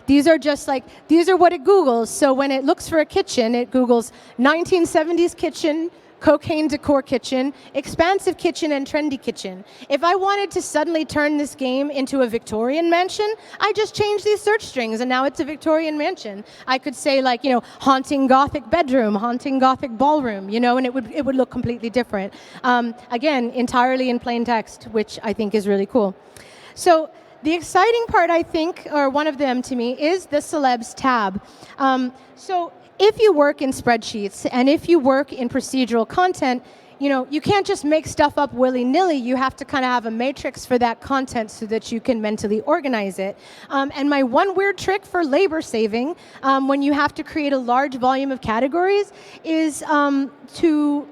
S3: These are what it Googles. So when it looks for a kitchen, it Googles 1970s kitchen, cocaine decor kitchen, expansive kitchen, and trendy kitchen. If I wanted to suddenly turn this game into a Victorian mansion, I just changed these search strings, and now it's a Victorian mansion. I could say, like, haunting Gothic bedroom, haunting Gothic ballroom, and it would look completely different. Again, entirely in plain text, which I think is really cool. So the exciting part, I think, or one of them to me, is the Celebs tab. So if you work in spreadsheets and if you work in procedural content, you can't just make stuff up willy-nilly. You have to kind of have a matrix for that content so that you can mentally organize it. And my one weird trick for labor saving when you have to create a large volume of categories is to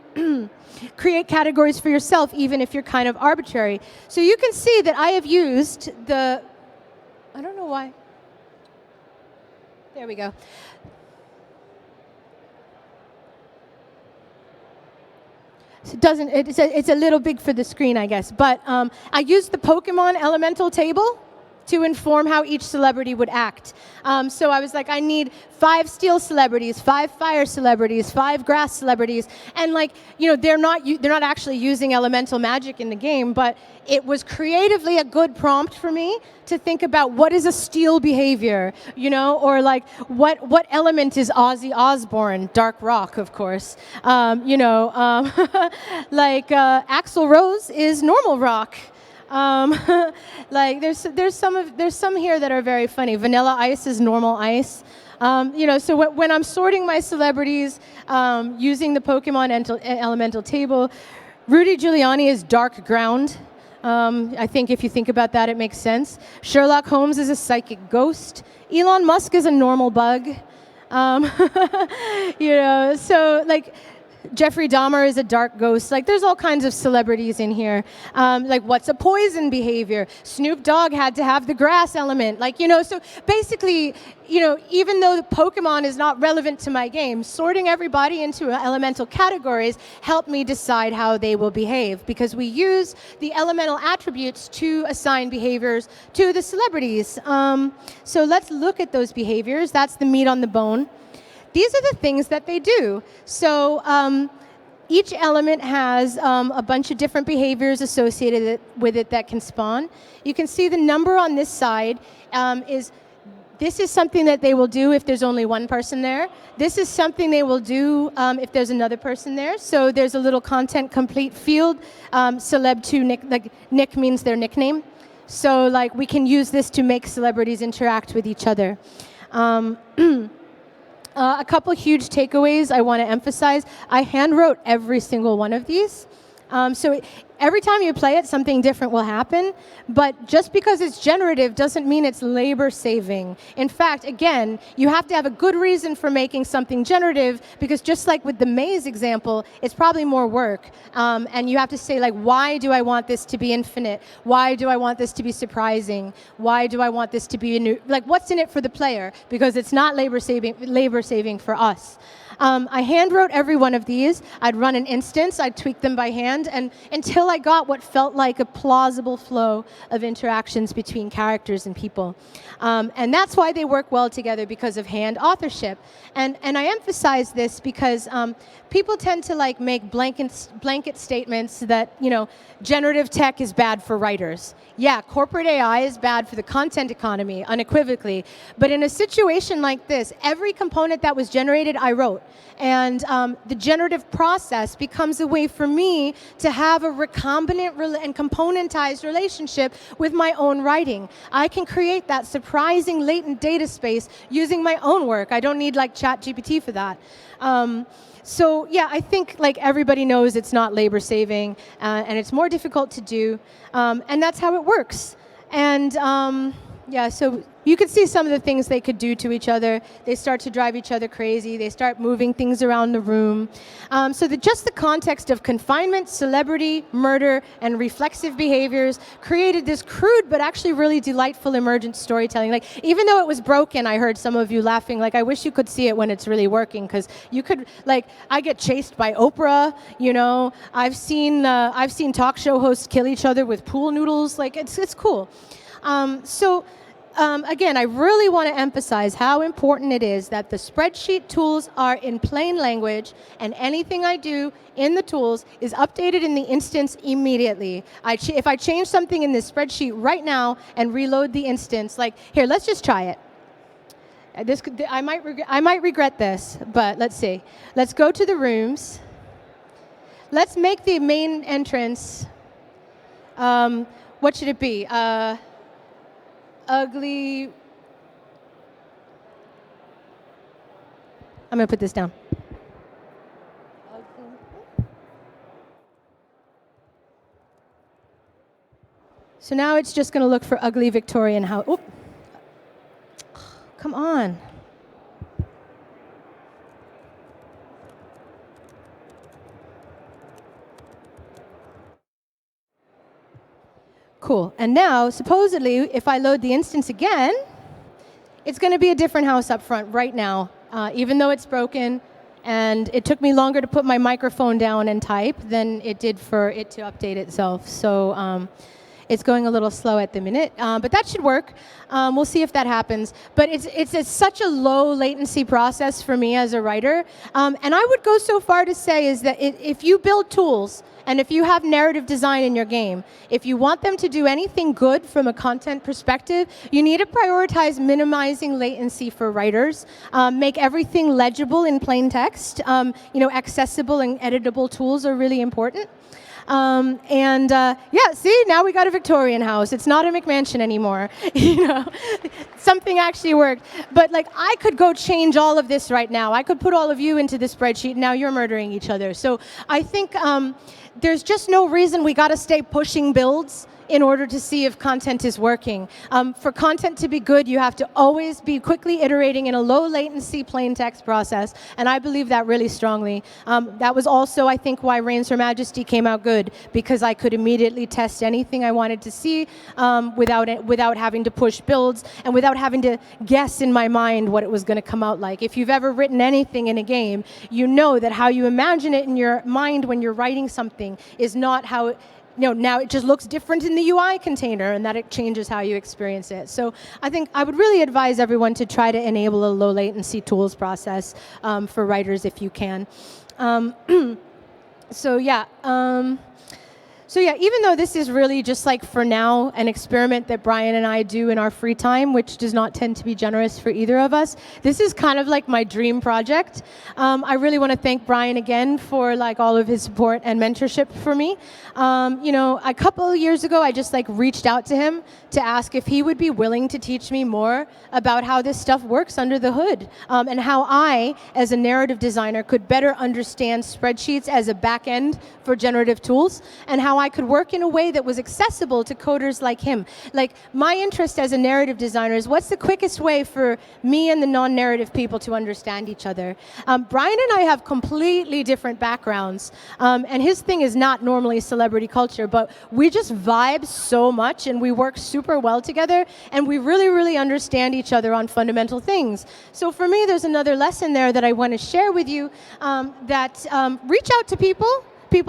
S3: create categories for yourself, even if you're kind of arbitrary. So you can see that I have used I don't know why. There we go. It's a little big for the screen, I guess. But I used the Pokemon elemental table to inform how each celebrity would act. So I was like, I need 5 steel celebrities, 5 fire celebrities, 5 grass celebrities, and they're not actually using elemental magic in the game, but it was creatively a good prompt for me to think about what is a steel behavior, or like what element is Ozzy Osbourne, dark rock, of course, Axl Rose is normal rock. There's some here that are very funny. Vanilla Ice is normal ice. So when I'm sorting my celebrities using the Pokemon elemental table, Rudy Giuliani is dark ground. I think if you think about that, it makes sense. Sherlock Holmes is a psychic ghost. Elon Musk is a normal bug. Jeffrey Dahmer is a dark ghost. Like, there's all kinds of celebrities in here. Like, what's a poison behavior? Snoop Dogg had to have the grass element. Like, so basically, even though the Pokemon is not relevant to my game, sorting everybody into elemental categories helped me decide how they will behave, because we use the elemental attributes to assign behaviors to the celebrities. So let's look at those behaviors. That's the meat on the bone. These are the things that they do. So each element has a bunch of different behaviors associated with it that can spawn. You can see the number on this side this is something that they will do if there's only one person there. This is something they will do if there's another person there. So there's a little content complete field. Celeb to Nick, like Nick means their nickname. So like we can use this to make celebrities interact with each other. A couple huge takeaways I want to emphasize. I hand wrote every single one of these. So every time you play it, something different will happen. But just because it's generative doesn't mean it's labor saving. In fact, again, you have to have a good reason for making something generative, because just like with the maze example, it's probably more work. And you have to say, like, why do I want this to be infinite? Why do I want this to be surprising? Why do I want this to be new? Like, what's in it for the player? Because it's not labor saving for us. I hand wrote every one of these. I'd run an instance, I'd tweak them by hand, and until I got what felt like a plausible flow of interactions between characters and people. And that's why they work well together, because of hand authorship. And I emphasize this because people tend to like make blanket statements that, generative tech is bad for writers. Yeah, corporate AI is bad for the content economy, unequivocally. But in a situation like this, every component that was generated, I wrote. And the generative process becomes a way for me to have a recombinant and componentized relationship with my own writing. I can create that surprising latent data space using my own work. I don't need like ChatGPT for that. So yeah, I think like everybody knows it's not labor saving and it's more difficult to do. And that's how it works. And yeah, so you could see some of the things they could do to each other. They start to drive each other crazy. They start moving things around the room. So just the context of confinement, celebrity, murder, and reflexive behaviors created this crude but actually really delightful emergent storytelling. Like, even though it was broken, I heard some of you laughing. Like, I wish you could see it when it's really working, because you could, like, I get chased by Oprah. I've seen talk show hosts kill each other with pool noodles. Like, it's cool. Again, I really want to emphasize how important it is that the spreadsheet tools are in plain language, and anything I do in the tools is updated in the instance immediately. If I change something in this spreadsheet right now and reload the instance, like, here, let's just try it. I might regret this, but let's see. Let's go to the rooms. Let's make the main entrance. What should it be? Ugly. I'm going to put this down. So now it's just going to look for ugly Victorian house. Oh, come on. Cool. And now, supposedly, if I load the instance again, it's going to be a different house up front right now, even though it's broken. And it took me longer to put my microphone down and type than it did for it to update itself. So it's going a little slow at the minute, but that should work. We'll see if that happens. But it's such a low latency process for me as a writer. And I would go so far to say is that if you build tools, and if you have narrative design in your game, if you want them to do anything good from a content perspective, you need to prioritize minimizing latency for writers, make everything legible in plain text. Accessible and editable tools are really important. Yeah, see, now we got a Victorian house. It's not a McMansion anymore. Something actually worked. But like, I could go change all of this right now. I could put all of you into the spreadsheet. Now you're murdering each other. So I think there's just no reason we got to stay pushing builds. in order to see if content is working. For content to be good, you have to always be quickly iterating in a low latency plain text process, and I believe that really strongly. That was also, I think, why Reigns Her Majesty came out good, because I could immediately test anything I wanted to see without having to push builds and without having to guess in my mind what it was going to come out like. If you've ever written anything in a game, you know that how you imagine it in your mind when you're writing something is not how now it just looks different in the UI container, and that it changes how you experience it. So I think I would really advise everyone to try to enable a low latency tools process for writers if you can. So yeah, even though this is really just like for now an experiment that Brian and I do in our free time, which does not tend to be generous for either of us, this is kind of like my dream project. I really want to thank Brian again for like all of his support and mentorship for me. A couple of years ago, I just like reached out to him to ask if he would be willing to teach me more about how this stuff works under the hood, and how I, as a narrative designer, could better understand spreadsheets as a back end for generative tools, and how I could work in a way that was accessible to coders like him. Like, my interest as a narrative designer is what's the quickest way for me and the non-narrative people to understand each other. Brian and I have completely different backgrounds, and his thing is not normally celebrity culture, but we just vibe so much and we work super well together, and we really, really understand each other on fundamental things. So for me, there's another lesson there that I want to share with you, reach out to people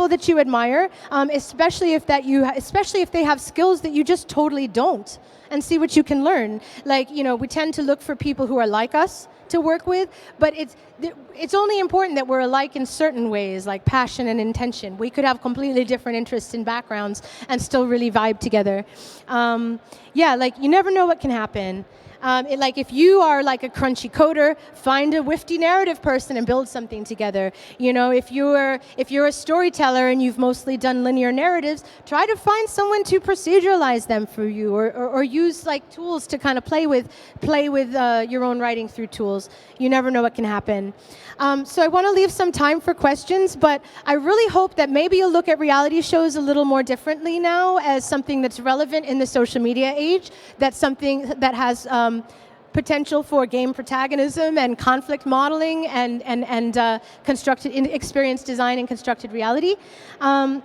S3: that you admire, especially if they have skills that you just totally don't, and see what you can learn. Like, we tend to look for people who are like us to work with, but it's only important that we're alike in certain ways, like passion and intention. We could have completely different interests and backgrounds and still really vibe together. You never know what can happen. If you are like a crunchy coder, find a whifty narrative person and build something together. If you're a storyteller and you've mostly done linear narratives, try to find someone to proceduralize them for you, or use like tools to kind of play with your own writing through tools. You never know what can happen. So I want to leave some time for questions, but I really hope that maybe you'll look at reality shows a little more differently now as something that's relevant in the social media age. That's something that has potential for game protagonism and conflict modeling and constructed experience design and constructed reality. I'd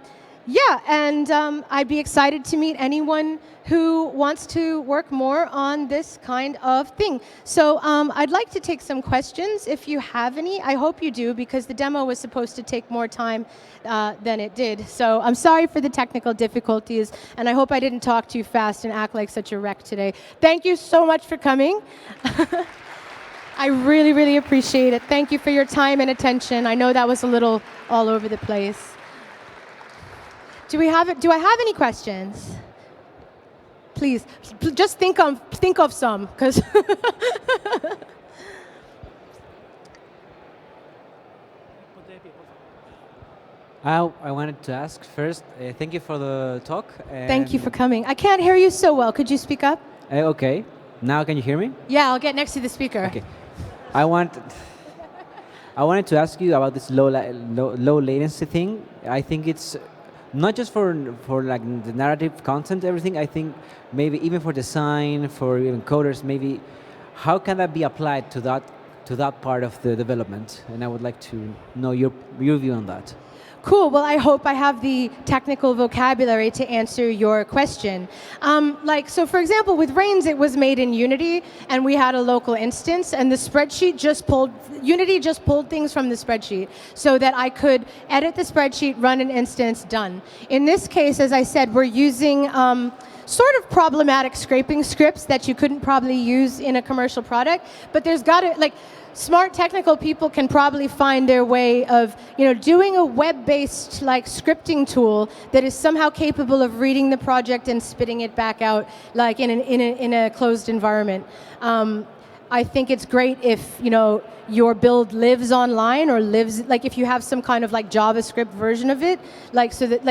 S3: be excited to meet anyone who wants to work more on this kind of thing. So I'd like to take some questions if you have any. I hope you do, because the demo was supposed to take more time than it did. So I'm sorry for the technical difficulties, and I hope I didn't talk too fast and act like such a wreck today. Thank you so much for coming. I really, really appreciate it. Thank you for your time and attention. I know that was a little all over the place. Do I have any questions? Please, just think of some, because.
S4: I wanted to ask first, thank you for the talk.
S3: Thank you for coming. I can't hear you so well. Could you speak up?
S4: Okay. Now can you hear me?
S3: Yeah, I'll get next to the speaker.
S4: Okay. I wanted to ask you about this low latency thing. I think it's not just for like the narrative content, everything. I think maybe even for design, for even coders, maybe how can that be applied to that part of the development? And I would like to know your view on that.
S3: Cool. Well, I hope I have the technical vocabulary to answer your question. So for example, with Reigns, it was made in Unity, and we had a local instance, and the spreadsheet Unity just pulled things from the spreadsheet so that I could edit the spreadsheet, run an instance, done. In this case, as I said, we're using sort of problematic scraping scripts that you couldn't probably use in a commercial product, but there's got to, smart technical people can probably find their way of, doing a web-based scripting tool that is somehow capable of reading the project and spitting it back out in a closed environment. I think it's great if your build lives online, or lives if you have some kind of JavaScript version of it, so that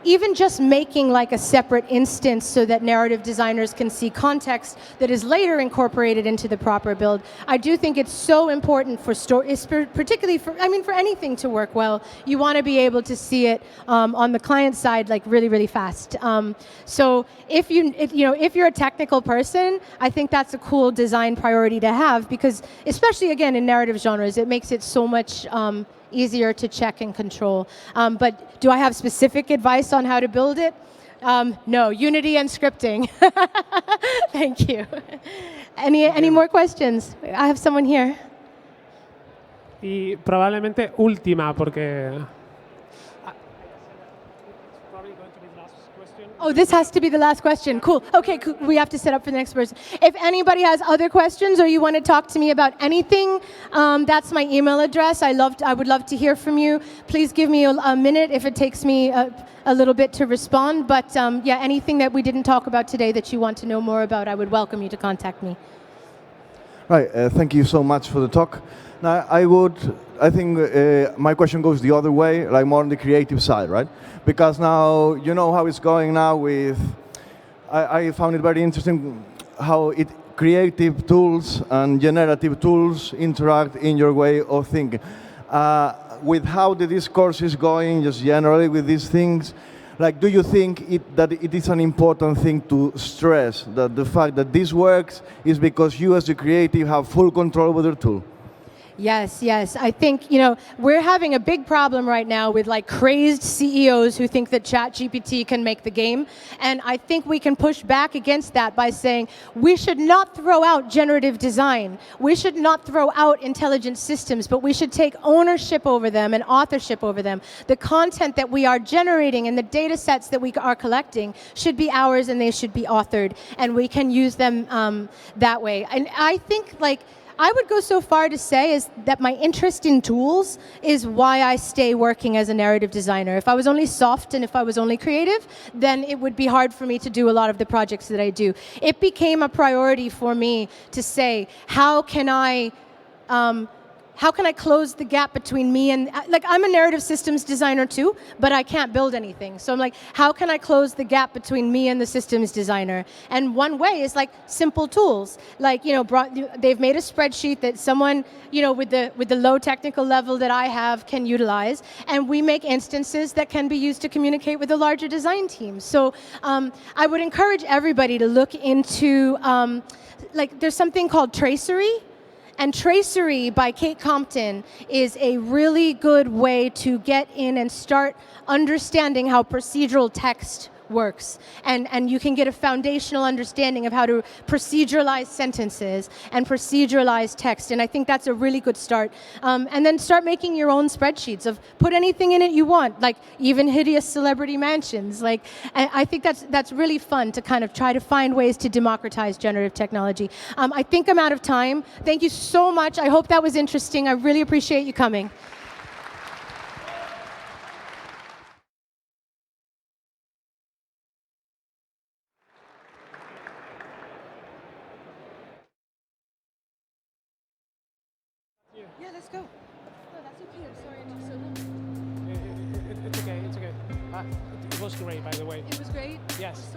S3: even just making like a separate instance so that narrative designers can see context that is later incorporated into the proper build. I do think it's so important for particularly for, I mean, for anything to work well, you want to be able to see it on the client side like really, really fast. So if you're a technical person, I think that's a cool design priority to have, because especially again in narrative genres, it makes it so much easier to check and control. But do I have specific advice on how to build it? No, Unity and scripting. Thank you. Any more questions? I have someone here.
S2: Y probablemente última, porque...
S3: Oh, this has to be the last question. Cool. Okay, cool. We have to set up for the next person. If anybody has other questions or you want to talk to me about anything, that's my email address. I would love to hear from you. Please give me a minute if it takes me a little bit to respond. But yeah, anything that we didn't talk about today that you want to know more about, I would welcome you to contact me.
S5: Right. Thank you so much for the talk. Now, I think my question goes the other way, like more on the creative side, right? Because now you know how it's going now with. I found it very interesting how creative tools and generative tools interact in your way of thinking. With how the discourse is going, just generally with these things, like, do you think that it is an important thing to stress that the fact that this works is because you as the creative have full control over the tool?
S3: Yes, yes. I think, we're having a big problem right now with like crazed CEOs who think that ChatGPT can make the game. And I think we can push back against that by saying we should not throw out generative design. We should not throw out intelligent systems, but we should take ownership over them and authorship over them. The content that we are generating and the data sets that we are collecting should be ours, and they should be authored, and we can use them that way. And I think I would go so far to say is that my interest in tools is why I stay working as a narrative designer. If I was only soft and if I was only creative, then it would be hard for me to do a lot of the projects that I do. It became a priority for me to say, how can I close the gap between me and, I'm a narrative systems designer too, but I can't build anything. So I'm like, how can I close the gap between me and the systems designer? And one way is simple tools. They've made a spreadsheet that someone, with the low technical level that I have can utilize, and we make instances that can be used to communicate with the larger design team. So I would encourage everybody to look into, there's something called Tracery. And Tracery by Kate Compton is a really good way to get in and start understanding how procedural text works. And you can get a foundational understanding of how to proceduralize sentences and proceduralize text. And I think that's a really good start. And then start making your own spreadsheets of put anything in it you want, like even hideous celebrity mansions. I think that's really fun to kind of try to find ways to democratize generative technology. I think I'm out of time. Thank you so much. I hope that was interesting. I really appreciate you coming. Yeah, let's go. No, that's okay. I'm sorry it took so long.
S2: It's okay, it's okay. It was great, by the way.
S3: It was great.
S2: Yes.